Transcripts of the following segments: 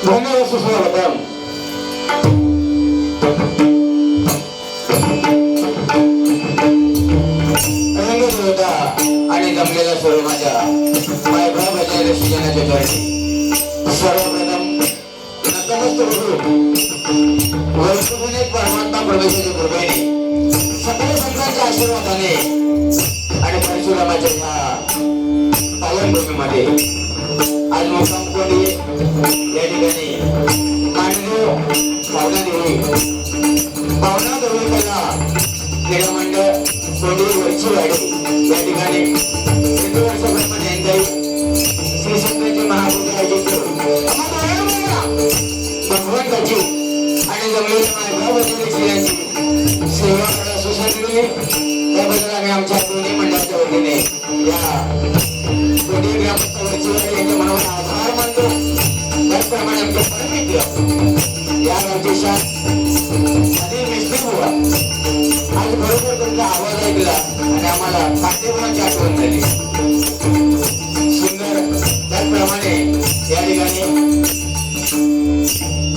धन्यवाद सुस्वागतम. रंगदेवता आणि जमलेल्या सर्व माझ्या मायभाव भजनाच्या शिजनाच्या चरणी सर्वप्रथम नतमस्तक होऊन वैकुंठने परमात्मा प्रवेशाच्या कृपेने सकल संतांच्या आशीर्वादाने आणि परशुरामाच्या ह्या पावनभूमीमध्ये आज मुक्काम कोणी या ठिकाणी मानदेव पावना देवीला क्रीडा मंडळ कोंडी वरची वाडी या ठिकाणी प्रतिवर्षाप्रमाणे यंदाही श्री संतांची महापूजा भगवंताची आणि जमलेल्या मायभावाची यांची सेवा करायला सुसाटली. त्याबद्दल आम्ही आमच्या दोन्ही मंडळाच्या वतीने या कोणी ग्रामस्थांची यांच्या मनावर आभार मानतो. त्याचप्रमाणे आमचे परमित्र या गावचे शास अनिल मिस्त्री बुवा आज बरोबर तुमचा आवाज ऐकला आणि आम्हाला पाठ्यक्रमाची आठवण झाली. सुंदर. त्याचप्रमाणे या ठिकाणी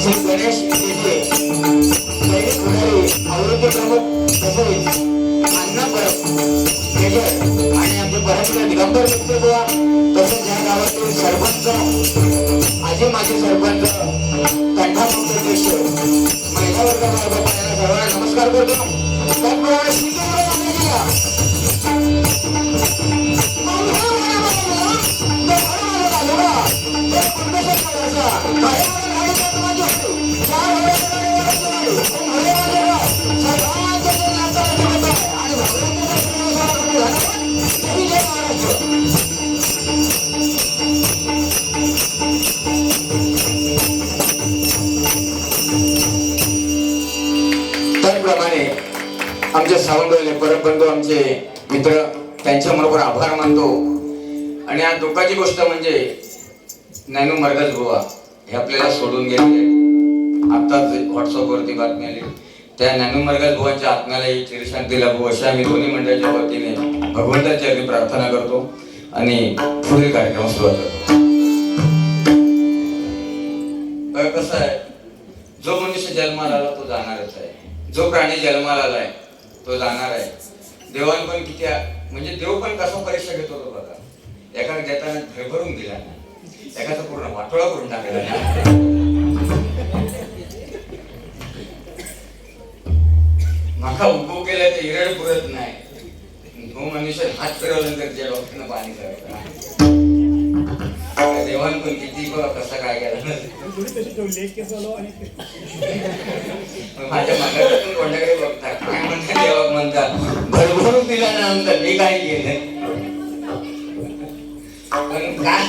श्री गणेश येथे दैनिक पुढारी आवृत्ती प्रमुख तसेच अण्णा परब मेजर आणि आमचे परमपूज्य दिगंबर मिस्त्री बुवा तसेच या गावातील सरपंच आजी माजी सरपंच कंठामुक्त अध्यक्ष महिला वर्गामार्फत सर्वांना नमस्कार करतो. त्याचप्रमाणे त्याचप्रमाणे आमचे सावंतवाले परमबंधू आमचे मित्र त्यांच्याबरोबर आभार मानतो. आणि आज दुःखाची गोष्ट म्हणजे नॅनो मरगज बुवा हे आपल्याला सोडून गेले. आताच व्हॉट्सअपवरती बातमी आली. त्या नॅनो मरगज बुवांच्या आत्म्याला चिरशांती लाभो अशा आम्ही दोन्ही मंडळाच्या वतीने भगवंताच्या चरणी प्रार्थना करतो आणि पुढील कार्यक्रम सुरुवात करतो. कसं आहे, जो मनुष्य जन्माला आला तो जाणारच आहे. जो प्राणी जन्माला आलाय तो जाणार आहे. देवान पण किती म्हणजे देव पण कसा परीक्षा घेतो तो बघा. एका ज्याला भरभरून दिला ना, एकाचा पूर्ण वाटोळा करून टाकला ना. माका उभो केला तर हिरड पुरत नाही. तो मनुष्य हात फिरवल्यानंतर त्या डॉक्टरनं पाणी करायचं. देवान पण किती कसा काय केला माझ्या मागातून कोणाकडे बघतात काय म्हणतात. देवा म्हणतात भरभरून दिल्यानंतर मी काय केलं पण काय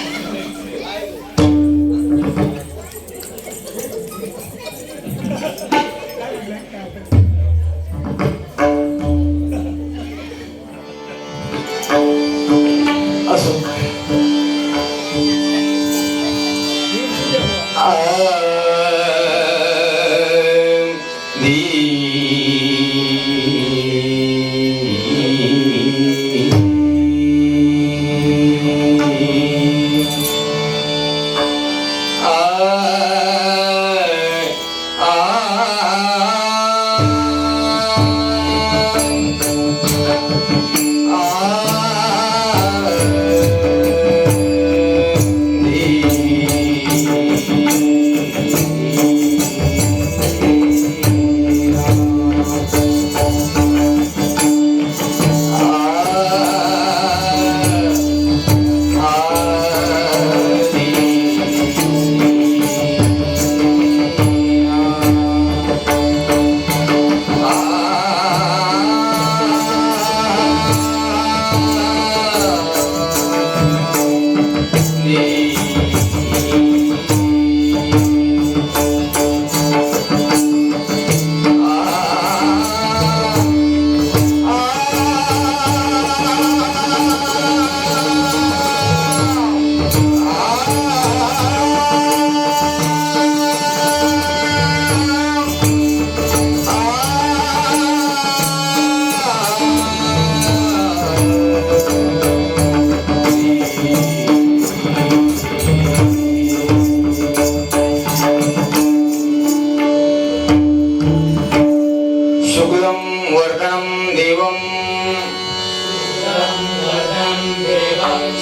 असो.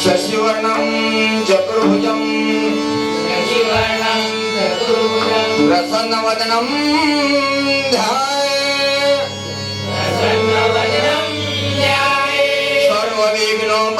शशिवर्णं चतुर्भुजं प्रसन्नवदनं ध्याये सर्वविघ्नोपशान्ते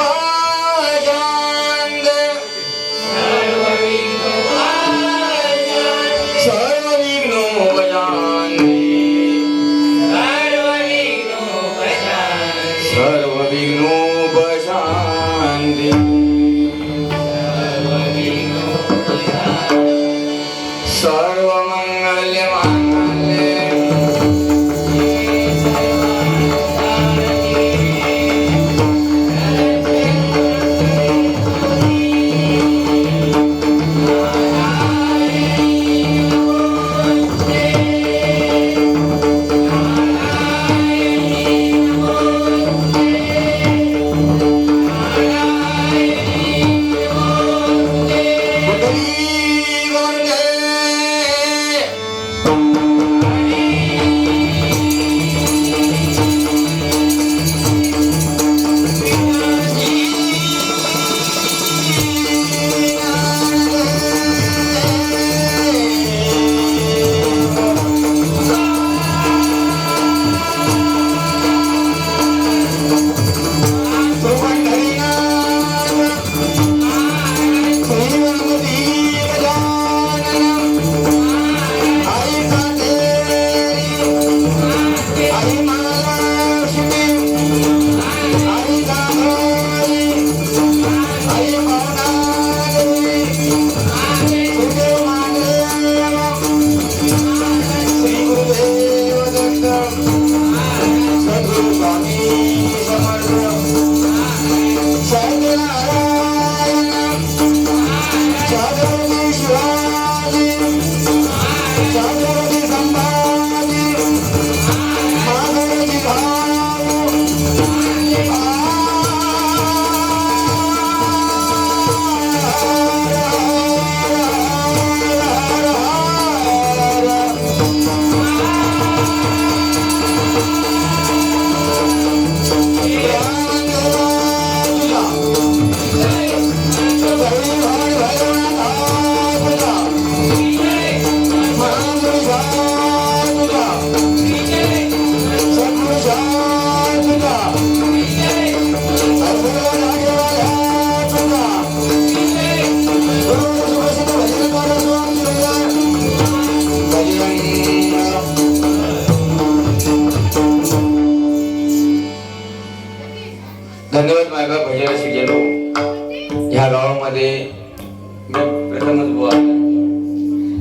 धन्यवाद मायबा भजन शिकेलो. ह्या गावामध्ये मी प्रथमच बुवा,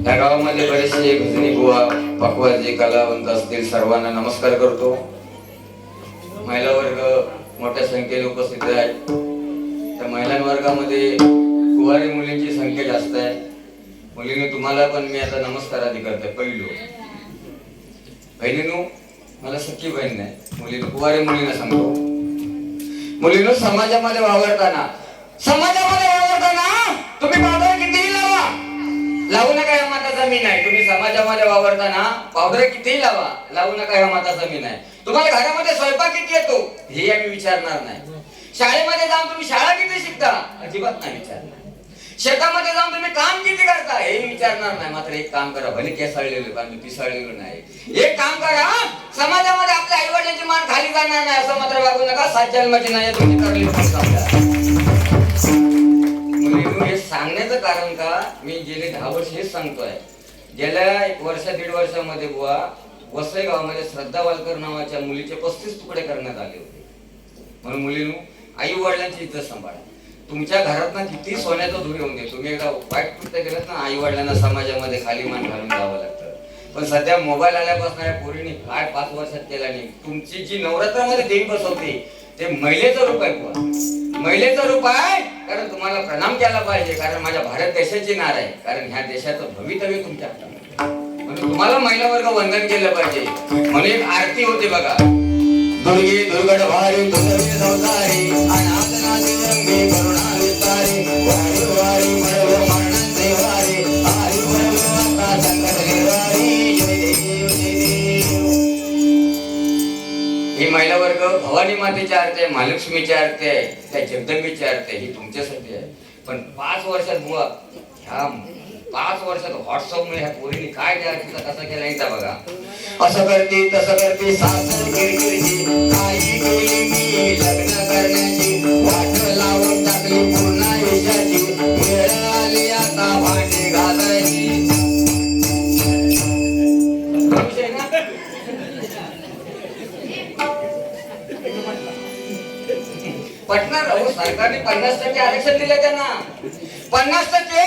ह्या गावामध्ये बरेचसे भजनी बुवा पकवाज जे कलावंत असतील सर्वांना नमस्कार करतो. महिला वर्ग मोठ्या संख्येने उपस्थित आहेत. त्या महिला वर्गामध्ये कुवारी मुलींची संख्या जास्त आहे. मुलींनी तुम्हाला पण मी आता नमस्कार आधी करते. बहिणीनो, मला सख्खी बहीण नाही, मुलींना कुवारी मुलींना सांगतो. मुलींनो, समाजामध्ये वावरताना तुम्ही पावडर कितीही लावू नका ह्या माता जमीन आहे. तुम्ही समाजामध्ये वावरताना पावडर कितीही लावू नका ह्या माता जमीन आहे. तुम्हाला घरामध्ये स्वयंपाक किती येतो हे आम्ही विचारणार नाही. शाळेमध्ये जाऊन तुम्ही शाळा किती शिकता अजिबात नाही विचारणार. शेतामध्ये जाऊन तुम्ही काम किती करता हे विचारणार नाही. मात्र एक काम करा, भले केसाळलेलं कारण पिसाळलेलं नाही, एक काम करा, समाजामध्ये आपल्या आई वडिलांची मान खाली जाणार नाही असं मात्र वागू नका. 7 जन्माची नाही तुम्ही करली. हे सांगण्याचं कारण का, मी गेले 10 वर्ष हेच सांगतोय. गेल्या 1 वर्ष 1.5 वर्षामध्ये बुवा वसई गावामध्ये श्रद्धा वालकर नावाच्या मुलीचे 35 तुकडे करण्यात आले होते. म्हणून मुलींनो, आई वडिलांची इज्जत सांभाळा. तुमच्या घरात ना किती सोन्याचं धूर येऊन दे, तुम्ही एकदा वाईट कृत्य केलं ना, आई वडिलांना समाजामध्ये खाली मान घालून जावं लागतं. पण सध्या मोबाईल आल्यापासून या पोरीने काय 5 वर्षात केला नाही. तुमची जी नवरात्रामध्ये देवी बसवते ते महिलेचं रूप आहे बुवा, महिलेचं रूप आहे. कारण तुम्हाला प्रणाम केला पाहिजे, कारण माझ्या भारत देशाची नार आहे, कारण ह्या देशाचं भवितव्य तुमच्या हातात. म्हणून तुम्हाला महिला वर्ग वंदन केलं पाहिजे. म्हणून एक आरती होते बघा, दुर्गे दुर्गड भारी दुर्गे सौतारी अनाथनाथी रंगे करुणा विस्तारी वारी वारी मरव मरणांचे वारी आरी मरव आता संकट निवारी जय देव जय देव. ही महिला वर्ग भवानी मातेची आरती आहे, महालक्ष्मीची आरती आहे, त्या जगदंबेची आरती आहे, ही तुमच्यासाठी आहे. पण 5 वर्षात बुवा, ह्या 5 वर्षात व्हॉट्सअपमुळे ह्या पोरीने काय त्या आरतीचा कसा केला एकदा बघा. असं करते तसं करते सासर किरकिरची, काही केली मी लग्न करण्याची, वाट लावून टाकली पूर्ण आयुष्याची, वेळ आली आता भांडी घालायची. पटणार राहू, सरकारने 50% आरक्षण दिलं त्यांना, 50%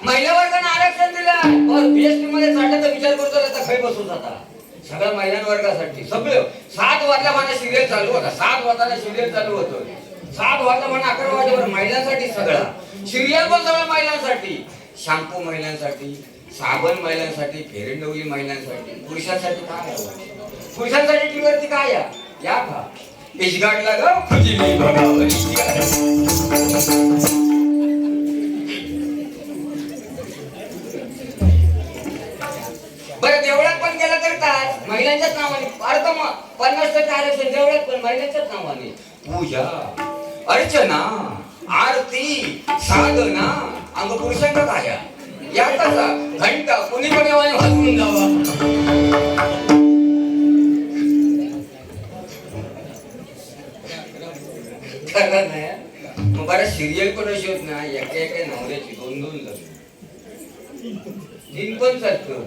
महिला वर्गाने आरक्षण दिलं. बीएसटी मध्ये चालण्याचा विचार करतो त्याचा खाई बसून जाता सगळ्या महिला वर्गासाठी. सगळं 7 वाजता माझा सिरियल चालू होता, 7 वाजता सिरियल चालू होतो, 7 वाजता म्हणा 11 वाजेवर महिलांसाठी सगळा सिरियल पण सगळ्या महिलांसाठी. शॅम्पू महिलांसाठी, साबण महिलांसाठी, फेअर अँड लवली महिलांसाठी. पुरुषांसाठी काय आहे? पुरुषांसाठी टीव्हीवरती काय या का इजगाडला गाव खुजिली बघावं. बरं देवळात पण गेलं तर काय महिलांच्याच नावाने, अर्थ 50% आरक्षण देवळात पण महिलांच्याच नावाने. पूजा अर्चना आरती साधना अंग पुरुषांचा काय या कसा घंटा कोणी पण यावाने वाजवून जावा. मग बरं सिरियल पण अशी होत ना, एका नवऱ्याची 2-2 लग्न दिन पण चालतं.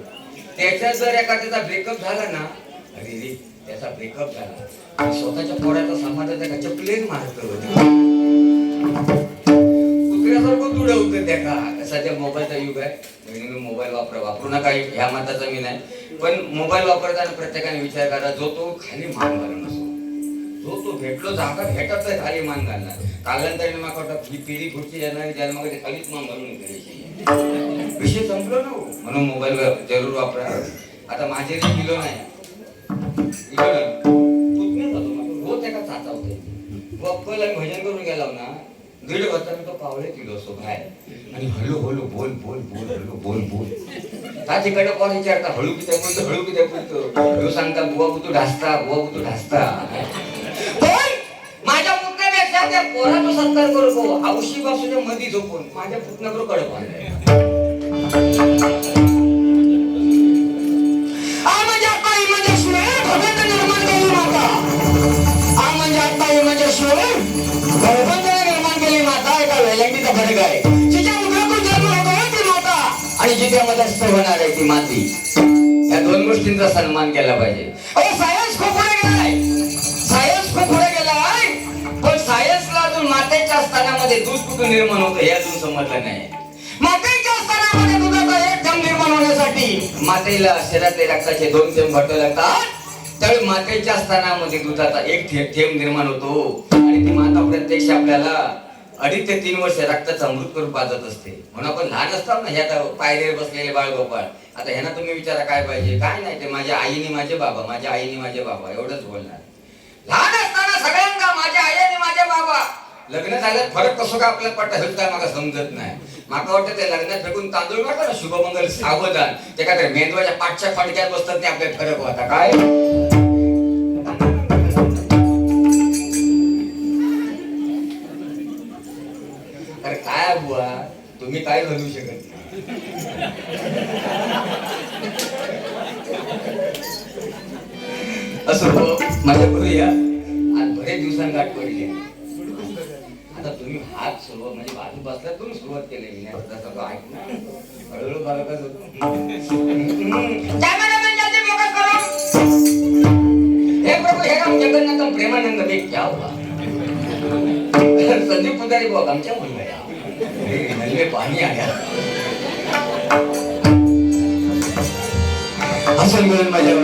त्याच्यात जर एखाद्याचा ब्रेकअप झाला ना, अरे रे त्याचा ब्रेकअप झाला आणि स्वतःच्या पोराचा समाजात त्याला चपलेन मारतो, कुत्र्यासारखं तुडवतं त्या का. सध्या मोबाईलचा युग आहे, बहिणीने मोबाईल वापरू नका ह्या मताचा मी नाही, पण मोबाईल वापरताना प्रत्येकाने विचार करा, जो तो खाली मान घालून असो, जो तो भेटलो जागा भेटत आहे खाली मान घालणार. कालांतराने मग वाटत ही पिढी पुढची येणारी जन्मामध्ये खालीच मान घालून करायची. विषय संपलो ना, म्हणून मोबाईल जरूर वापरा. आता माझे किलो नाही रोज एका चाचा होते अक्कल आणि भजन करून गेला ना, 1.5 वर्षाने तो पावळे किलो असतो काय, आणि हळू हळू बोल बोल बोल हळू बोल बोल. तिकडे कोण विचारता हळू किती बोलतो, हळू किती बोलतो, सांगता बुवा तू ढासता, बुवा तू ढासता. माझ्या पुतण्यापेक्षा त्या पोराचा सत्कार करू, औशी बासूच्या मध्ये झोपून माझ्या पुतण्याकडे कडक बांधलाय. आणि जिथे होणार आहे ती माती, या 2 गोष्टींचा सन्मान केला पाहिजे. सायन्स खूप पुढे गेलाय, सायन्स खूप पुढे गेलाय, पण सायन्सला अजून मातेच्या स्थानामध्ये दूध कुठून निर्माण होतं हे अजून समजलं नाही. मातेच्या स्थानामध्ये दुधाचा 1 थेंब निर्माण होण्यासाठी मातेला शरीरातले रक्ताचे 2 थेंब भटावे लागतात. त्यावेळी मातेच्या स्थानामध्ये दुधाचा 1 थेंब निर्माण होतो आणि ती माता प्रत्यक्ष आपल्याला 2.5 ते 3 वर्ष रक्ताचं अमृत करून पाजत असते. म्हणून आपण लहान असतात ना, ह्या पायरीवर बसलेले बाळगोपाळ, आता ह्यांना तुम्ही विचारा काय पाहिजे, काय नाही ते माझ्या आईने माझे बाबा, माझ्या आईने माझे बाबा एवढंच बोलणार. लहान असताना सगळ्यांना माझ्या आई आणि माझ्या बाबा. लग्न झाल्यात फरक कसं का आपल्याला पटत काय मला समजत नाही. माका वाटतं ते लग्नात फेकून तांदूळ मारतो ना, शुभमंगल सावधान, ते काय मेंदवाच्या पाठच्या फडक्यात बसतात ते आपल्याला फरक होता काय. अरे काय बुवा तुम्ही काय घालू शकत असं माझ्या करूया. आज बरेच दिवसांनी गाठ पडली. आता तुम्ही हात सुरुवात म्हणजे बाजू बसल्यात तुम्ही सुरुवात केली हळूहळू बालकच हे प्रभू हे राम जगन्नाथ प्रेमानंद मी क्या हुआ संदीप पुजारी बुवा आमच्या मुलगा नल्ले पाणी आल्या हसन मिळून माझ्या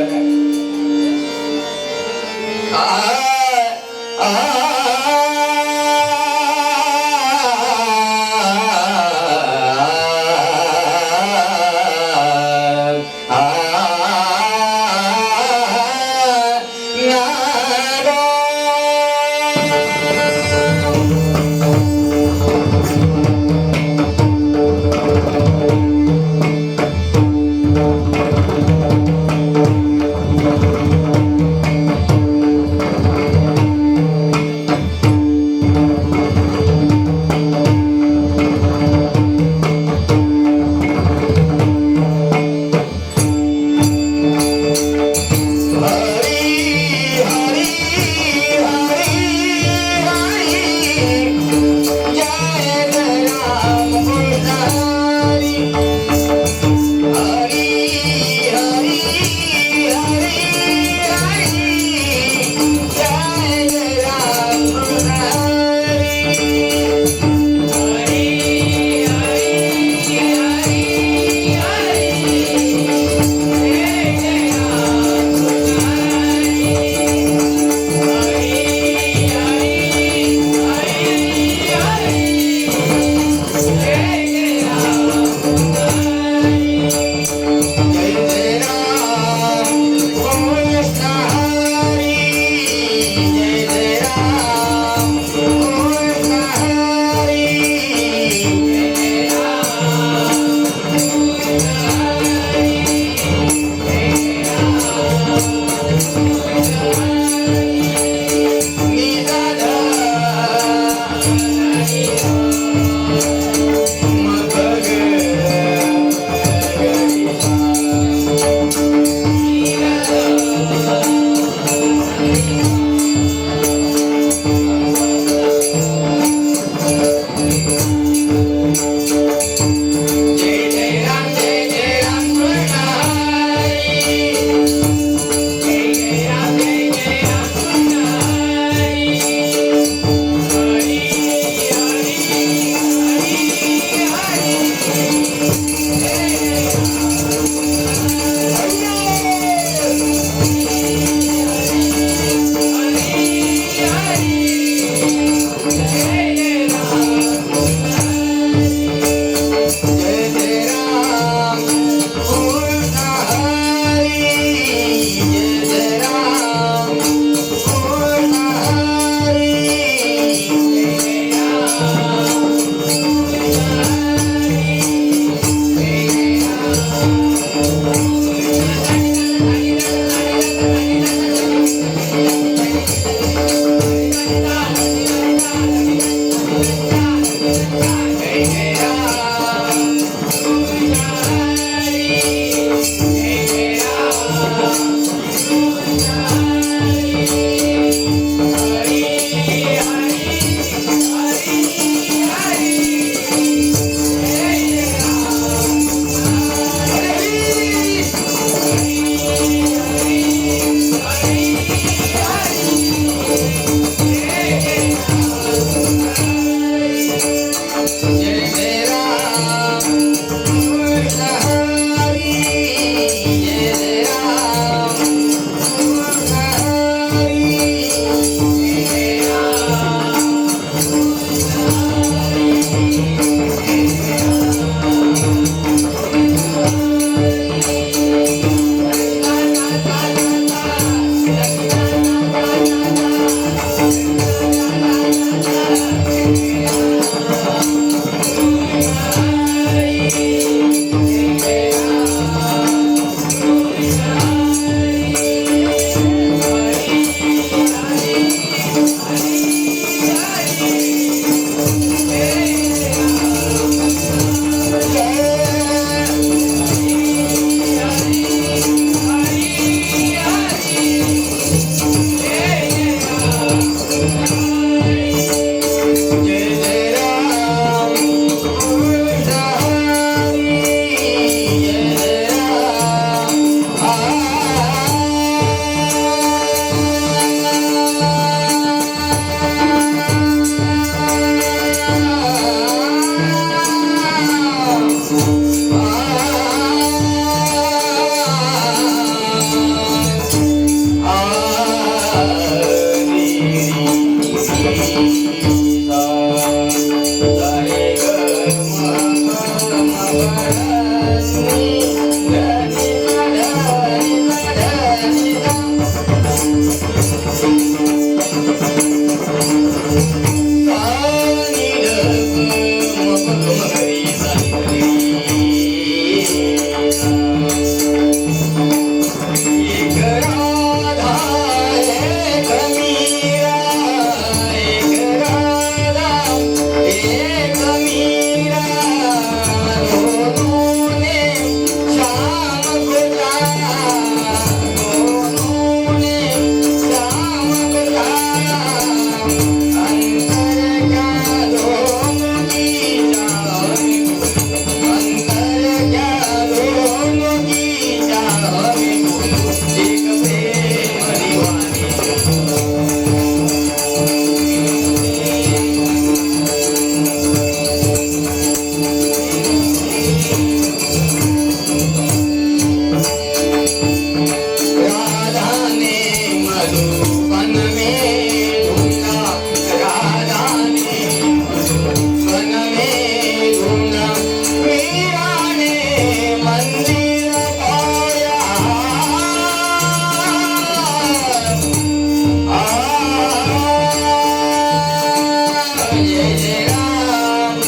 जय राम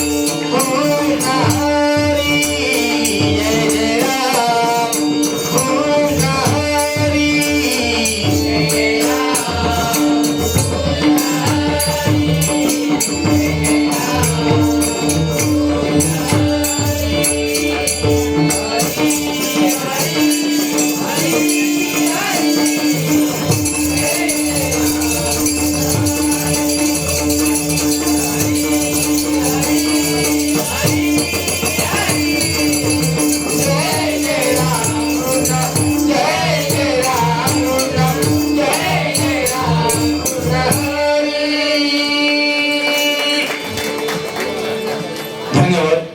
कृष्ण हरी जय जय राम कृष्ण हरी जय जय राम धन्यवाद